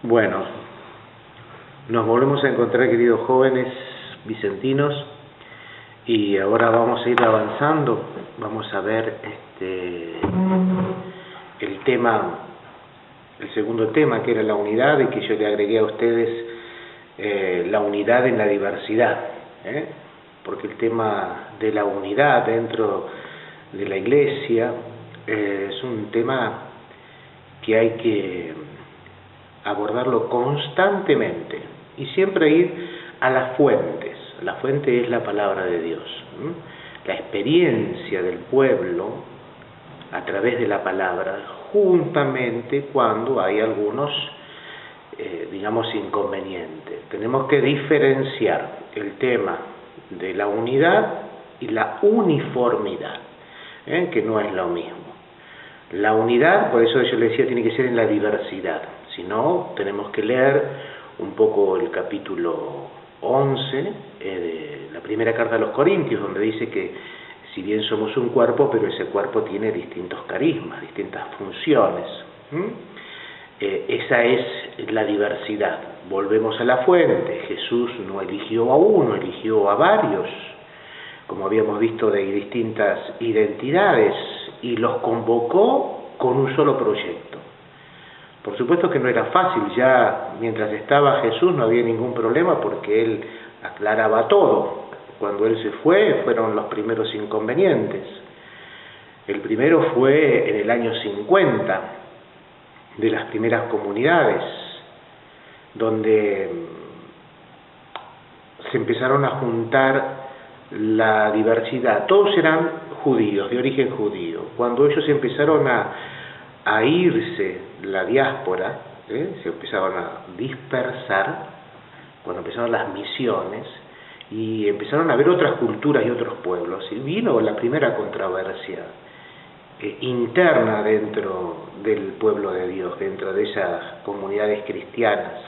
Bueno, nos volvemos a encontrar, queridos jóvenes vicentinos, y ahora vamos a ir avanzando. Vamos a ver el segundo tema, que era la unidad, y que yo le agregué a ustedes la unidad en la diversidad, porque el tema de la unidad dentro de la iglesia es un tema que hay que abordarlo constantemente y siempre ir a las fuentes. La fuente es la palabra de Dios. La experiencia del pueblo a través de la palabra, juntamente cuando hay algunos, digamos, inconvenientes. Tenemos que diferenciar el tema de la unidad y la uniformidad, que no es lo mismo. La unidad, por eso yo le decía, tiene que ser en la diversidad. Si no, tenemos que leer un poco el capítulo 11 de la primera carta a los Corintios, donde dice que si bien somos un cuerpo, pero ese cuerpo tiene distintos carismas, distintas funciones. Esa es la diversidad. Volvemos a la fuente. Jesús no eligió a uno, eligió a varios, como habíamos visto, de distintas identidades, y los convocó con un solo proyecto. Por supuesto que no era fácil. Ya mientras estaba Jesús no había ningún problema, porque Él aclaraba todo. Cuando Él se fue, fueron los primeros inconvenientes. El primero fue en el año 50, de las primeras comunidades, donde se empezaron a juntar la diversidad. Todos eran judíos, de origen judío. Cuando ellos empezaron a irse, la diáspora, se empezaban a dispersar, cuando empezaron las misiones, y empezaron a ver otras culturas y otros pueblos, y vino la primera controversia interna dentro del pueblo de Dios, dentro de esas comunidades cristianas.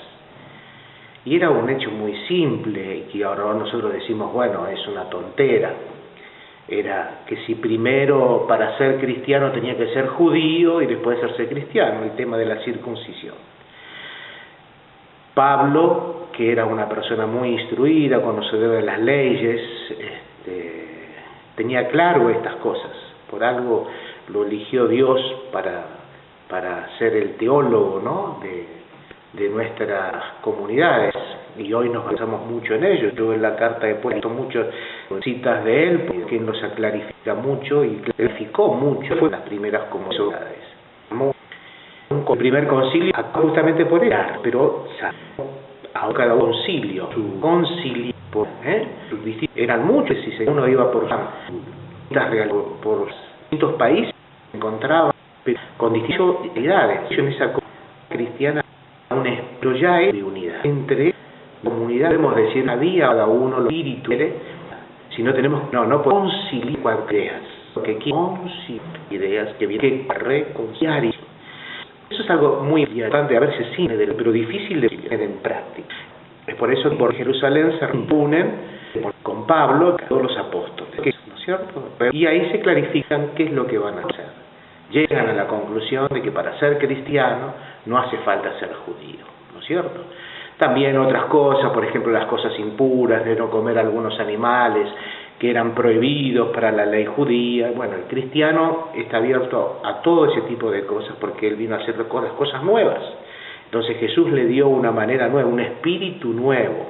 Y era un hecho muy simple, y ahora nosotros decimos, bueno, es una tontera. Era que si primero para ser cristiano tenía que ser judío y después hacerse cristiano, el tema de la circuncisión. Pablo, que era una persona muy instruida, conocedor de las leyes, tenía claro estas cosas. Por algo lo eligió Dios para ser el teólogo, ¿no?, de nuestras comunidades, y hoy nos basamos mucho en ello. Yo en la carta he puesto muchas citas de él, porque él nos clarifica mucho y clarificó mucho las primeras comunidades. El primer concilio justamente por él, pero a cada concilio, su concilio, eran muchos, si uno iba por distintos países, se encontraba con distintas identidades. En esa cristiana, pero ya es de unidad entre comunidades. Podemos decir, había cada uno los espíritus, si no tenemos, no podemos conciliar ideas, porque conciliar ideas que vienen que reconciliar. Eso es algo muy importante, a veces sí, pero difícil de poner en práctica. Es por eso que por Jerusalén se reúnen con Pablo y todos los apóstoles, ¿no es cierto? Y ahí se clarifican qué es lo que van a hacer. Llegan a la conclusión de que para ser cristiano no hace falta ser judío, ¿no es cierto? También otras cosas, por ejemplo, las cosas impuras, de no comer algunos animales que eran prohibidos para la ley judía. Bueno, el cristiano está abierto a todo ese tipo de cosas, porque él vino a hacer las cosas nuevas. Entonces Jesús le dio una manera nueva, un espíritu nuevo.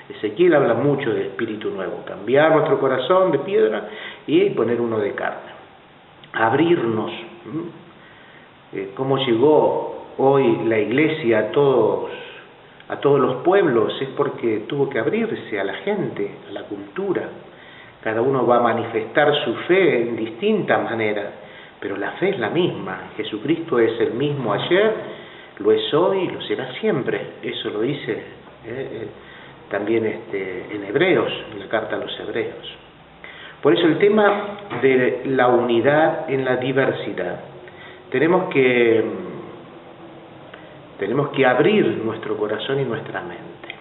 Ezequiel habla mucho de espíritu nuevo, cambiar nuestro corazón de piedra y poner uno de carne. Abrirnos. ¿Cómo llegó hoy la iglesia a todos los pueblos? Es porque tuvo que abrirse a la gente, a la cultura. Cada uno va a manifestar su fe en distintas maneras, pero la fe es la misma. Jesucristo es el mismo ayer, lo es hoy y lo será siempre. Eso lo dice también en Hebreos, en la carta a los Hebreos. Por eso el tema de la unidad en la diversidad, tenemos que abrir nuestro corazón y nuestra mente.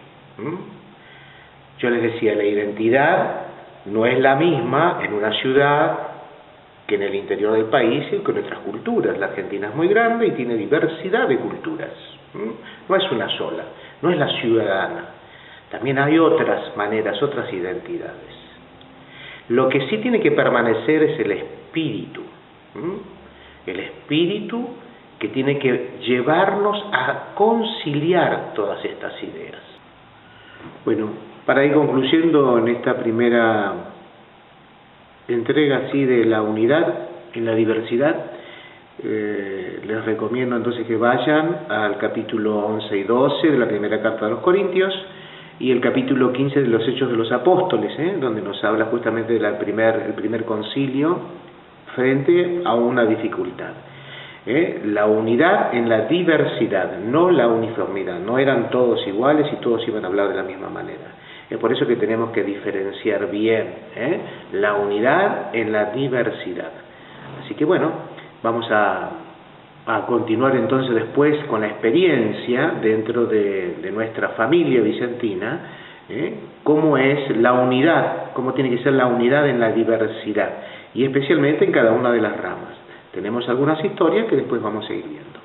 Yo les decía, la identidad no es la misma en una ciudad que en el interior del país y con otras culturas. La Argentina es muy grande y tiene diversidad de culturas. No es una sola, no es la ciudadana. También hay otras maneras, otras identidades. Lo que sí tiene que permanecer es el espíritu. El espíritu que tiene que llevarnos a conciliar todas estas ideas. Bueno, para ir concluyendo en esta primera entrega así de la unidad en la diversidad, les recomiendo entonces que vayan al capítulo 11 y 12 de la primera carta de los Corintios y el capítulo 15 de los Hechos de los Apóstoles, donde nos habla justamente del primer concilio frente a una dificultad. La unidad en la diversidad, no la uniformidad. No eran todos iguales y todos iban a hablar de la misma manera. Es por eso que tenemos que diferenciar bien la unidad en la diversidad. Así que bueno, vamos a continuar entonces después con la experiencia dentro de nuestra familia vicentina, cómo es la unidad, cómo tiene que ser la unidad en la diversidad, y especialmente en cada una de las ramas. Tenemos algunas historias que después vamos a ir viendo.